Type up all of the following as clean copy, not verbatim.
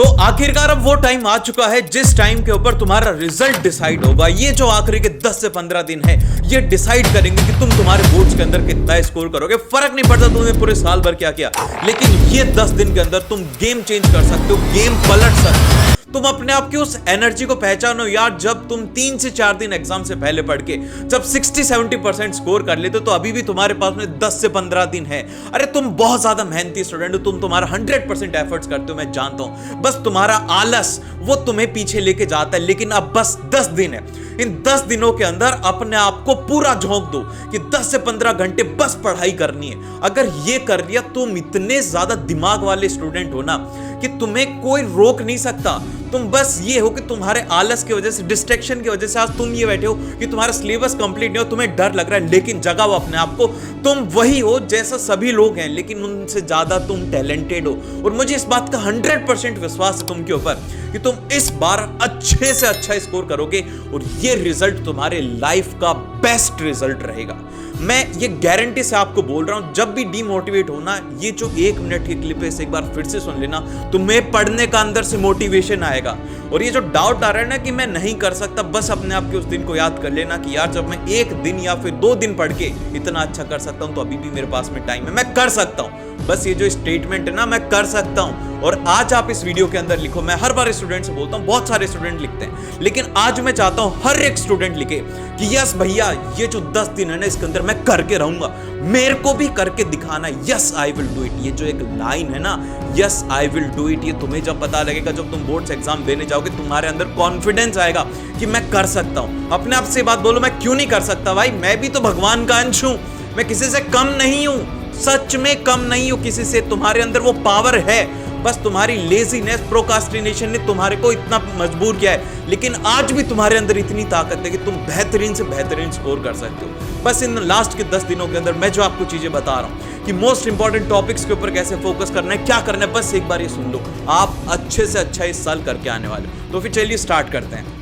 तो आखिरकार अब वो टाइम आ चुका है जिस टाइम के ऊपर तुम्हारा रिजल्ट डिसाइड होगा। ये जो आखिरी के 10 से 15 दिन है ये डिसाइड करेंगे कि तुम तुम्हारे बोर्ड्स के अंदर कितना स्कोर करोगे। फर्क नहीं पड़ता तुमने पूरे साल भर क्या किया, लेकिन ये 10 दिन के अंदर तुम गेम चेंज कर सकते हो, गेम पलट सकते हो। तुम अपने आप की उस एनर्जी को पहचानो यार। जब तुम 3 से 4 दिन एग्जाम से पहले पढ़ के जब 60-70% स्कोर कर लेते तो अभी भी तुम्हारे पास में 10 से 15 दिन है। अरे तुम बहुत ज्यादा मेहनती स्टूडेंट हो, तुम तुम्हारा 100% एफर्ट्स करते हो, मैं जानता हूं। बस तुम्हारा आलस वो तुम्हें पीछे लेके जाता है। लेकिन अब बस 10 दिन है, इन 10 दिनों के अंदर अपने आप को पूरा झोंक दो कि 10 से 15 घंटे बस पढ़ाई करनी है। अगर ये कर लिया तुम इतने ज्यादा दिमाग वाले स्टूडेंट हो ना कि तुम्हें कोई रोक नहीं सकता। तुम बस ये हो कि तुम्हारे आलस की वजह से, डिस्ट्रैक्शन की वजह से आज तुम ये बैठे हो कि तुम्हारा सिलेबस कंप्लीट नहीं हो, तुम्हें डर लग रहा है। लेकिन जगाओ अपने आप को, तुम वही हो जैसा सभी लोग हैं, लेकिन उनसे ज्यादा तुम टैलेंटेड हो। और मुझे इस बात का 100% विश्वास है तुम के ऊपर कि तुम इस बार अच्छे से अच्छा स्कोर करोगे और ये रिजल्ट तुम्हारे लाइफ का बेस्ट रिजल्ट रहेगा। मैं ये गारंटी से आपको बोल रहा हूं। जब भी डीमोटिवेट होना, ये जो 1 मिनट की क्लिप है इसे एक बार फिर से सुन लेना, तुम्हें पढ़ने का अंदर से मोटिवेशन आएगा। और ये जो डाउट आ रहा है ना कि मैं नहीं कर सकता, बस अपने आप के उस दिन को याद कर लेना कि यार जब मैं 1 दिन या फिर 2 दिन पढ़ के इतना अच्छा कर सकता हूं तो अभी भी मेरे पास में टाइम है, मैं कर सकता हूं। बस ये जो स्टेटमेंट है ना, मैं कर सकता हूं। और आज आप इस वीडियो के अंदर लिखो। मैं हर बार स्टूडेंट से बोलता हूं, बहुत सारे स्टूडेंट लिखते हैं, लेकिन आज मैं चाहता हूं हर एक स्टूडेंट लिखे कि यस भैया ये जो 10 दिन है ना इसके अंदर मैं करके रहूंगा, मेरे को भी करके दिखाना। Yes I will do it, ये जो एक लाइन है ना, yes I will do it, ये तुम्हें जब पता लगेगा, जब तुम बोर्ड्स एग्जाम देने जाओगे, तुम्हारे अंदर कॉन्फिडेंस आएगा कि मैं कर सकता हूं। अपने आप से बात बोलो, मैं क्यों नहीं कर सकता भाई, मैं भी तो भगवान का अंश हूं, मैं किसी से कम नहीं हूं, सच में कम नहीं हूं किसी से। तुम्हारे अंदर वो पावर है, बस तुम्हारी लेजीनेस, प्रोकास्टिनेशन ने तुम्हारे को इतना मजबूर किया है। लेकिन आज भी तुम्हारे अंदर इतनी ताकत है कि तुम बेहतरीन से बेहतरीन स्कोर कर सकते हो। बस इन लास्ट के 10 दिनों के अंदर मैं जो आपको चीजें बता रहा हूं कि मोस्ट इंपॉर्टेंट टॉपिक्स के ऊपर कैसे फोकस करना है, क्या करना है, बस एक बार ये सुन लो, आप अच्छे से अच्छा इस साल करके आने वाले हो। तो फिर चलिए स्टार्ट करते हैं।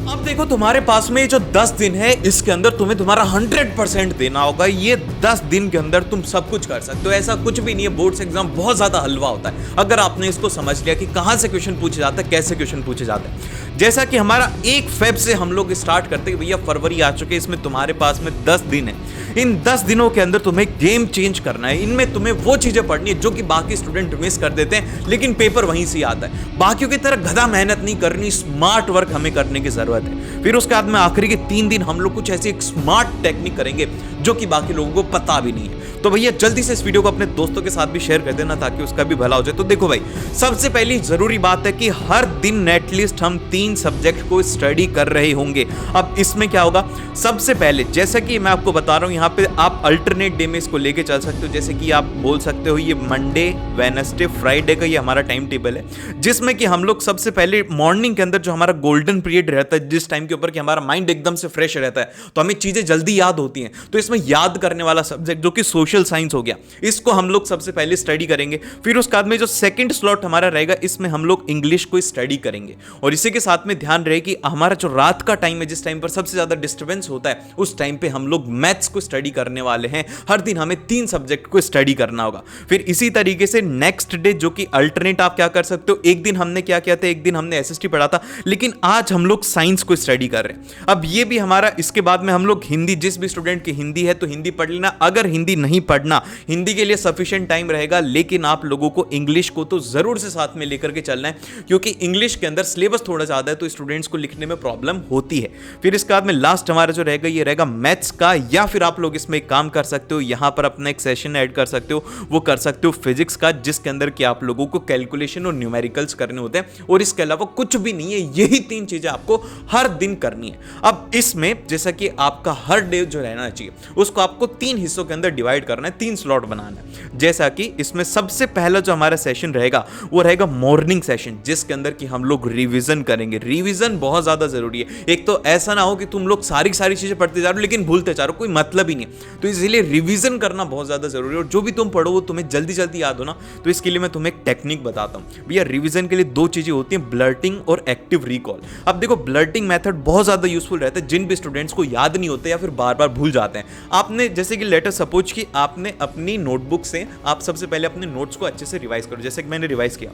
अब देखो तुम्हारे पास में ये जो 10 दिन है इसके अंदर तुम्हें तुम्हारा 100% देना होगा। ये 10 दिन के अंदर तुम सब कुछ कर सकते हो, ऐसा कुछ भी नहीं है। बोर्ड्स एग्जाम बहुत ज्यादा हलवा होता है अगर आपने इसको समझ लिया कि कहां से क्वेश्चन पूछे जाता है, कैसे क्वेश्चन पूछे जाते हैं। जैसा कि हमारा 1 फेब से हम लोग स्टार्ट करते हैं, भैया फरवरी आ चुके, इसमें तुम्हारे पास में 10 दिन है। इन 10 दिनों के अंदर तुम्हें गेम चेंज करना है। इनमें तुम्हें वो चीजें पढ़नी है जो कि बाकी स्टूडेंट मिस कर देते हैं, लेकिन पेपर वहीं से आता है। बाकियों की तरह गधा मेहनत नहीं करनी, स्मार्ट वर्क हमें करने की जरूरत है। फिर उसके बाद में आखिरी के 3 दिन हम लोग कुछ ऐसी एक स्मार्ट टेक्निक करेंगे जो कि बाकी लोगों को पता भी नहीं है। तो भैया जल्दी से इस वीडियो को अपने दोस्तों के साथ भी शेयर कर देना ताकि उसका भी भला हो जाए। तो देखो भाई, सबसे पहली जरूरी बात है कि हर दिन एटलीस्ट हम 3 सब्जेक्ट को स्टडी कर रहे होंगे। अब इसमें क्या होगा, सबसे पहले जैसा कि मैं आपको बता रहा हूं, यहाँ पे आप अल्टरनेट डे में इसको लेके चल सकते हो। जैसे कि आप बोल सकते हो ये मंडे, वेडनेसडे, फ्राइडे का ये हमारा टाइम टेबल है, जिसमें कि हम लोग सबसे पहले मॉर्निंग के अंदर जो हमारा गोल्डन पीरियड रहता है, जिस टाइम के ऊपर कि हमारा माइंड एकदम से फ्रेश रहता है, तो हमें चीजें जल्दी याद होती हैं। तो इसमें याद करने वाला सब्जेक्ट जो कि सोशल साइंस हो गया, इसको हम लोग सबसे पहले स्टडी करेंगे। फिर उसके बाद में जो सेकंड स्लॉट हमारा रहेगा, इसमें हम लोग इंग्लिश को स्टडी करेंगे। और इसी के साथ में ध्यान रहे कि हमारा जो रात का टाइम है, जिस टाइम पर सबसे ज्यादा डिस्टर्बेंस होता है, उस टाइम पे हम लोग मैथ्स को स्टडी करने वाले हैं। हर दिन हमें 3 सब्जेक्ट को स्टडी करना होगा। फिर इसी तरीके से नेक्स्ट डे जो कि अल्टरनेट आप क्या कर सकते हो, एक दिन हमने क्या किया था, एक दिन हमने एसएसटी पढ़ा था, लेकिन आज हम लोग साइंस को स्टडी कर रहे हैं। अब ये भी हमारा, इसके बाद में हम लोग हिंदी, जिस भी स्टूडेंट की हिंदी है तो हिंदी पढ़ लेना। अगर हिंदी नहीं पढ़ना, हिंदी के लिए सफिशिएंट टाइम रहेगा, लेकिन आप लोगों को इंग्लिश को तो जरूर से साथ में लेकर के चलना है, क्योंकि इंग्लिश के अंदर सिलेबस थोड़ा ज्यादा है तो स्टूडेंट्स को लिखने में प्रॉब्लम होती है। फिर इसके बाद में लास्ट हमारा जो रहेगा ये रहेगा मैथ्स का, या फिर आप लोग इसमें एक काम कर सकते हो, यहां पर अपना एक सेशन ऐड कर सकते हो, वो कर सकते हो फिजिक्स का, जिसके अंदर कि आप लोगों को कैलकुलेशन और न्यूमेरिकल्स करने होते हैं। और इसके अलावा कुछ भी नहीं है, यही 3 चीजें आपको हर दिन करनी है। अब इसमें जैसा कि आपका हर डे जो रहना चाहिए उसको आपको 3 हिस्सों के अंदर डिवाइड करना है, 3 स्लॉट बनाना है। जैसा कि इसमें सबसे पहला जो हमारा सेशन रहेगा वो रहेगा मॉर्निंग सेशन, जिसके अंदर कि हम लोग रिवीजन करेंगे। रिवीजन बहुत ज्यादा जरूरी है। एक तो ऐसा ना हो कि तुम लोग सारी चीजें पढ़ते जा रहे हो लेकिन भूलते जा रहे हो, कोई मतलब ही नहीं। तो इसलिए रिवीजन करना बहुत ज्यादा जरूरी है। और जो भी तुम पढ़ो वो तुम्हें जल्दी जल्दी याद हो ना, तो इसके लिए मैं तुम्हें एक टेक्निक बताता हूं भैया। रिवीजन के लिए 2 चीजें होती हैं, ब्लर्टिंग और एक्टिव रिकॉल। अब देखो, ब्लर्टिंग मेथड बहुत ज्यादा यूजफुल रहता है जिन भी स्टूडेंट्स को याद नहीं होते या फिर बार बार भूल जाते हैं। आपने जैसे कि लेटर सपोज कि आपने अपनी नोटबुक से आप सबसे पहले अपने नोट्स को अच्छे से रिवाइज करो, जैसे कि मैंने रिवाइज किया।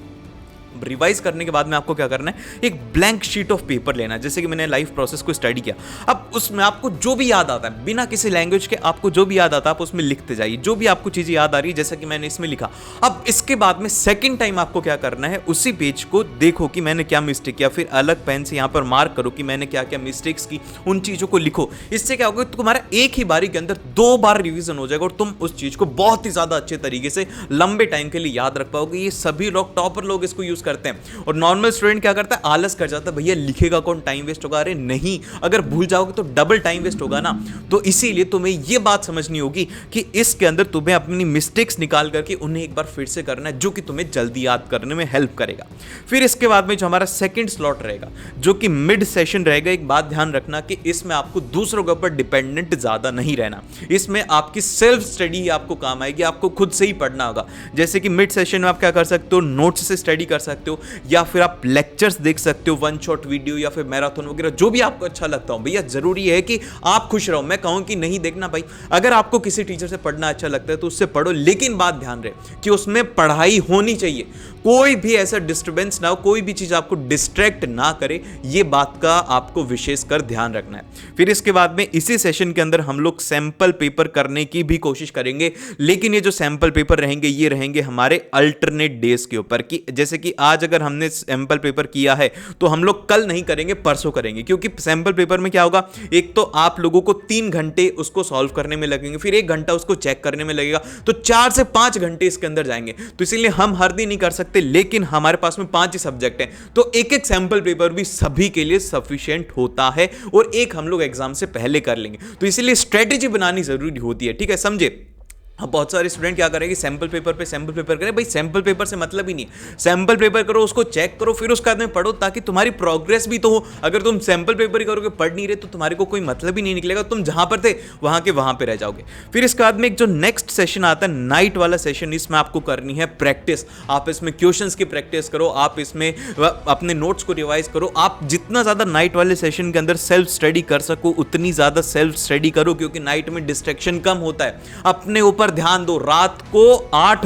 रिवाइज करने के बाद में आपको क्या करना है, एक ब्लैंक शीट ऑफ पेपर लेना है। जैसे कि मैंने लाइफ प्रोसेस को स्टडी किया, अब उसमें आपको जो भी याद आता है बिना किसी लैंग्वेज के, आपको जो भी याद आता है आप उसमें लिखते जाइए, जो भी आपको चीज़ें याद आ रही है, जैसा कि मैंने इसमें लिखा। अब इसके बाद में सेकेंड टाइम आपको क्या करना है, उसी पेज को देखो कि मैंने क्या मिस्टेक किया, फिर अलग पेन से यहाँ पर मार्क करो कि मैंने क्या क्या मिस्टेक्स की, उन चीज़ों को लिखो। इससे क्या होगा, तुम्हारा एक ही बारी के अंदर 2 बार रिवीजन हो जाएगा और तुम उस चीज़ को बहुत ही ज़्यादा अच्छे तरीके से लंबे टाइम के लिए याद रख पाओगे। ये सभी लोग, टॉपर लोग इसको यूज़ करते हैं। और नॉर्मल स्टूडेंट क्या करता है, आलस कर जाता है, भैया लिखेगा कौन, टाइम वेस्ट होगा। अरे नहीं, अगर भूल जाओगे तो डबल टाइम वेस्ट होगा ना। तो इसीलिए तुम्हें यह बात समझनी होगी कि इसके अंदर तुम्हें अपनी मिस्टेक्स निकाल करके उन्हें एक बार फिर से करना है, जो कि तुम्हें जल्दी याद करने में हेल्प करेगा। फिर इसके बाद में जो हमारा सेकंड स्लॉट रहेगा, जो कि मिड सेशन रहेगा, एक बात ध्यान रखना कि इसमें आपको दूसरों के ऊपर डिपेंडेंट ज्यादा नहीं रहना। इसमें आपकी सेल्फ स्टडी ही आपको काम आएगी, आपको खुद से ही पढ़ना होगा। जैसे कि मिड सेशन में आप क्या कर सकते हो, नोट्स से स्टडी कर सकते हो, या फिर आप लेक्चर्स देख सकते हो, वन शॉट वीडियो या फिर मैराथन वगैरह, जो भी आपको अच्छा लगता हो। भैया जरूरी है कि आप खुश रहो, मैं कहूं कि नहीं देखना भाई, अगर आपको किसी टीचर से पढ़ना अच्छा लगता है तो उससे पढ़ो, लेकिन बात ध्यान रहे कि उसमें पढ़ाई होनी चाहिए, कोई भी ऐसा डिस्टर्बेंस ना हो, कोई भी चीज आपको डिस्ट्रैक्ट ना करे, ये बात का आपको विशेष कर ध्यान रखना है। फिर इसके बाद में इसी सेशन के अंदर हम लोग सैंपल पेपर करने की भी कोशिश करेंगे, लेकिन ये जो सैंपल पेपर रहेंगे ये रहेंगे हमारे अल्टरनेट डेज के ऊपर, कि जैसे कि आज अगर हमने सैंपल पेपर किया है तो हम लोग कल नहीं करेंगे, परसों करेंगे। क्योंकि सैंपल पेपर में क्या होगा, एक तो आप लोगों को 3 घंटे उसको सॉल्व करने में लगेंगे, फिर 1 घंटा उसको चेक करने में लगेगा, तो 4 से 5 घंटे इसके अंदर जाएंगे। तो इसीलिए हम हर दिन नहीं कर सकते, लेकिन हमारे पास में 5 ही सब्जेक्ट हैं, तो एक सैंपल पेपर भी सभी के लिए सफिशिएंट होता है, और एक हम लोग एग्जाम से पहले कर लेंगे। तो इसीलिए स्ट्रेटेजी बनानी जरूरी होती है, ठीक है, समझे। अब बहुत सारे स्टूडेंट क्या करेंगे, सैंपल पेपर पे सैंपल पेपर करें। भाई सैंपल पेपर से मतलब ही नहीं है, सैंपल पेपर करो, उसको चेक करो, फिर उसके बाद में पढ़ो, ताकि तुम्हारी प्रोग्रेस भी तो हो। अगर तुम सैंपल पेपर ही करोगे, पढ़ नहीं रहे, तो तुम्हारे को कोई मतलब ही नहीं निकलेगा, तुम जहां पर थे वहां के वहां पे रह जाओगे। फिर इसके बाद में एक जो नेक्स्ट सेशन आता है, नाइट वाला सेशन, इसमें आपको करनी है प्रैक्टिस। आप इसमें क्वेश्चंस की प्रैक्टिस करो, आप इसमें अपने नोट्स को रिवाइज करो। आप जितना ज्यादा नाइट वाले सेशन के अंदर सेल्फ स्टडी कर सको उतनी ज्यादा सेल्फ स्टडी करो, क्योंकि नाइट में डिस्ट्रैक्शन कम होता है। अपने ऊपर ध्यान दो। रात को 8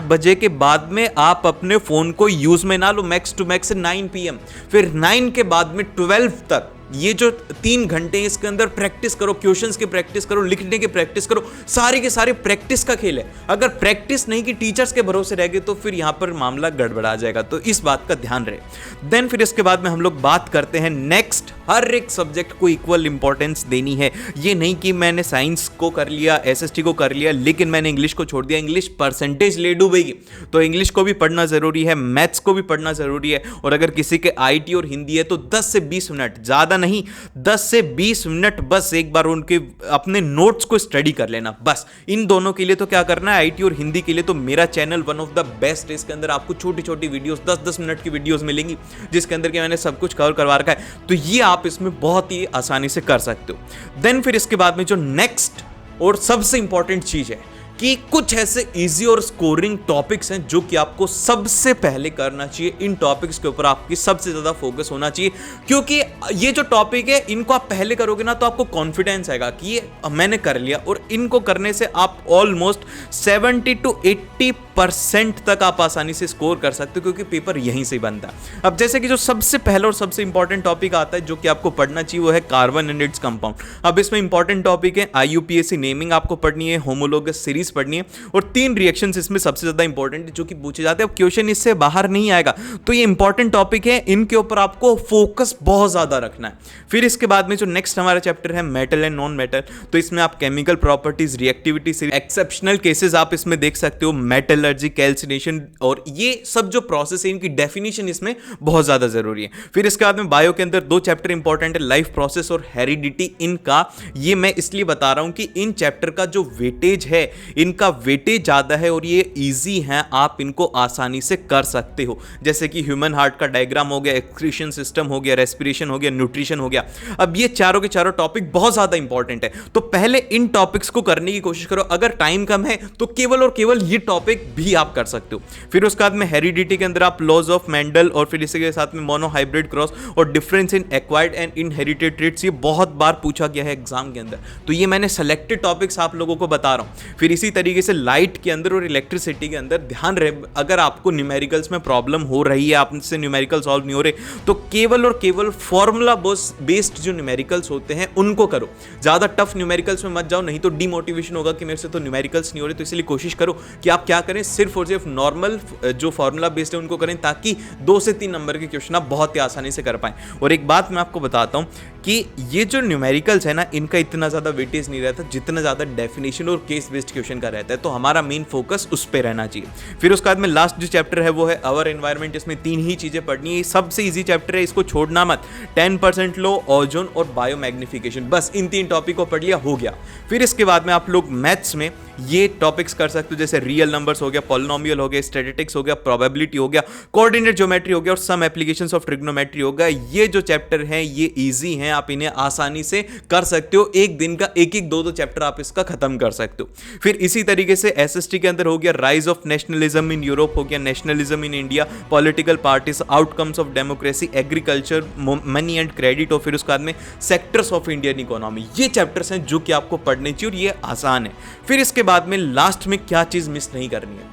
बजे के बाद में आप अपने फोन को यूज में ना लो, मैक्स टू मैक्स 9 PM। फिर 9 के बाद में 12 तक ये जो 3 घंटे इसके अंदर प्रैक्टिस करो, क्वेश्चंस की प्रैक्टिस करो, लिखने की प्रैक्टिस करो, सारे के सारे प्रैक्टिस का खेल है। अगर प्रैक्टिस नहीं की, टीचर्स के भरोसे रह गए, तो फिर यहां पर मामला गड़बड़ा जाएगा, तो इस बात का ध्यान रहे। देन फिर इसके बाद में हम लोग बात करते हैं नेक्स्ट, हर एक सब्जेक्ट को इक्वल इंपॉर्टेंस देनी है। ये नहीं कि मैंने साइंस को कर लिया, SST को कर लिया, लेकिन मैंने इंग्लिश को छोड़ दिया, इंग्लिश परसेंटेज ले डूबेगी। तो इंग्लिश को भी पढ़ना जरूरी है, मैथ्स को भी पढ़ना जरूरी है, और अगर किसी के IT और हिंदी है तो 10 से 20 मिनट, ज्यादा नहीं, 10 से 20 मिनट बस एक बार उनके अपने नोट्स को स्टडी कर लेना। बस इन दोनों के लिए तो क्या करना है, IT और हिंदी के लिए तो मेरा channel one of the best है। इसके अंदर आपको छोटी छोटी वीडियोस, 10-10 मिनट की वीडियोस मिलेंगी, जिसके अंदर के मैंने सब कुछ कवर करवा रखा है। तो ये आप इसमें बहुत ही आसानी से कर सकते हो। देन फिर इसके बाद में जो नेक्स्ट और सबसे इंपॉर्टेंट चीज है कि कुछ ऐसे इजी और स्कोरिंग टॉपिक्स हैं जो कि आपको सबसे पहले करना चाहिए। इन टॉपिक्स के ऊपर आपकी सबसे ज्यादा फोकस होना चाहिए, क्योंकि ये जो टॉपिक है इनको आप पहले करोगे ना तो आपको कॉन्फिडेंस आएगा कि ये मैंने कर लिया, और इनको करने से आप ऑलमोस्ट 70 to 80% तक आप आसानी से स्कोर कर सकते हो, क्योंकि पेपर यहीं से बनता है। अब जैसे कि जो सबसे पहला और सबसे इंपॉर्टेंट टॉपिक आता है जो कि आपको पढ़ना चाहिए, वो है कार्बन एंड इट्स कंपाउंड। अब इसमें इंपॉर्टेंट टॉपिक है IUPAC नेमिंग आपको पढ़नी है, होमोलोगस सीरीज पढ़नी है, और 3 रिएक्शंस इसमें सबसे ज्यादा इंपॉर्टेंट है जो कि पूछे जाते हैं। अब क्वेश्चन इससे बाहर नहीं आएगा, तो ये इंपॉर्टेंट टॉपिक है, इनके ऊपर आपको फोकस बहुत ज्यादा रखना है। फिर इसके बाद में जो नेक्स्ट हमारा चैप्टर है मेटल एंड नॉन मेटल, तो इसमें आप chemical properties, reactivity, exceptional cases आप इसमें देख सकते हो, मेटलर्जी, कैल्सिनेशन, और ये सब जो प्रोसेस है इनकी डेफिनेशन इसमें बहुत ज्यादा जरूरी है। फिर इसके बाद में बायो के अंदर 2 चैप्टर इंपॉर्टेंट है, लाइफ प्रोसेस और हेरिडिटी। इनका ये मैं इसलिए बता रहा हूं कि इन चैप्टर का जो वेटेज है, इनका वेटेज ज्यादा है और ये इजी हैं, आप इनको आसानी से कर सकते हो। जैसे कि ह्यूमन हार्ट का डायग्राम हो गया, एक्सक्रीशन सिस्टम हो गया, रेस्पिरेशन हो गया, न्यूट्रिशन हो गया। अब ये चारों के चारों टॉपिक बहुत ज्यादा इंपॉर्टेंट है, तो पहले इन टॉपिक्स को करने की कोशिश करो। अगर टाइम कम है तो केवल और केवल ये टॉपिक भी आप कर सकते हो। फिर उसके बाद में हेरिडिटी के अंदर आप लॉज ऑफ मेंडल, और फिर इसके साथ में मोनो हाइब्रिड क्रॉस और difference in acquired and inherited traits, ये बहुत बार पूछा गया है एग्जाम के अंदर, तो ये मैंने सेलेक्टेड टॉपिक्स आप लोगों को बता रहा हूं। फिर इसी तरीके से लाइट के अंदर और इलेक्ट्रिसिटी के अंदर ध्यान रहे, अगर आपको न्यूमेरिकल्स में प्रॉब्लम हो रही है, आपसे न्यूमेरिकल सॉल्व नहीं हो रहे, तो केवल और केवल फॉर्मूला बेस्ड जो न्यूमेरिकल्स होते हैं उनको करो। ज़्यादा टफ न्यूमेरिकल्स में मत जाओ, नहीं तो डिमोटिवेशन होगा कि मेरे से तो न्यूमेरिकल्स नहीं हो रहे। तो इसलिए कोशिश करो कि आप क्या करें, सिर्फ और सिर्फ नॉर्मल जो फॉर्मूला बेस्ड है उनको करें, ताकि 2 से 3 नंबर के क्वेश्चन आप बहुत ही आसानी से कर पाएं। और एक बात मैं आपको बताता हूं कि ये जो न्यूमेरिकल्स है ना, इनका इतना ज़्यादा वेटेज नहीं रहता जितना ज़्यादा डेफिनेशन और केस बेस्ड क्वेश्चन का रहता है। तो हमारा मेन फोकस उस पर रहना चाहिए। फिर उसके बाद में लास्ट जो चैप्टर है वो है आवर एनवायरनमेंट। इसमें 3 ही चीज़ें पढ़नी है, सबसे ईजी चैप्टर है, इसको छोड़ना मत। 10% लो, ओजोन और बायो मैग्निफिकेशन, बस इन 3 टॉपिक को पढ़ लिया, हो गया। फिर इसके बाद में आप लोग मैथ्स में ये टॉपिक्स कर सकते हो, जैसे रियल नंबर्स हो गया, पॉलिनोमियल हो गया, स्टैटिस्टिक्स हो गया, प्रोबेबिलिटी हो गया, कोऑर्डिनेट ज्योमेट्री हो गया और सम एप्लीकेशंस ऑफ ट्रिग्नोमेट्री हो गया। ये जो चैप्टर हैं ये इजी हैं, आप इन्हें आसानी से कर सकते हो। एक दिन का 1-1, 2-2 चैप्टर आप इसका खत्म कर सकते हो। फिर इसी तरीके से एसएसटी के अंदर हो गया rise of nationalism in Europe हो गया, nationalism in India, political parties, outcomes of democracy, agriculture, money and credit, और फिर उसके बाद में सेक्टर्स ऑफ इंडियन इकोनॉमी। ये चैप्टर्स हैं जो कि आपको पढ़ने चाहिए और ये आसान है। फिर इसके बाद में लास्ट में क्या चीज मिस नहीं करनी है,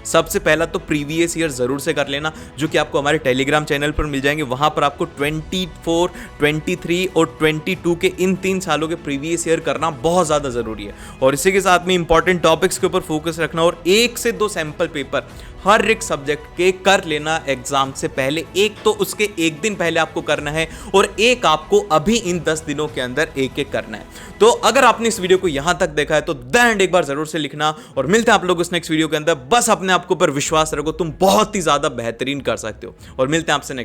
सबसे पहला तो प्रीवियस ईयर जरूर से कर लेना, जो कि आपको हमारे टेलीग्राम चैनल पर मिल जाएंगे। वहां पर आपको 24, 23 और 22 के इन 3 सालों के प्रीवियस ईयर करना बहुत ज़्यादा ज़रूरी है। और इसी के साथ में इंपॉर्टेंट टॉपिक्स के ऊपर फोकस रखना और 1 से 2 सैंपल पेपर हर एक सब्जेक्ट के कर लेना एग्जाम से पहले। एक तो उसके 1 दिन पहले आपको करना है और एक आपको अभी इन 10 दिनों के अंदर एक करना है। तो अगर आपने इस वीडियो को यहां तक देखा है तो दैन एक बार जरूर से लिखना, और मिलते हैं आप लोग उस नेक्स्ट वीडियो के अंदर। बस अपने आप के ऊपर विश्वास रखो, तुम बहुत ही ज्यादा बेहतरीन कर सकते हो, और मिलते हैं आपसे नेक्स्ट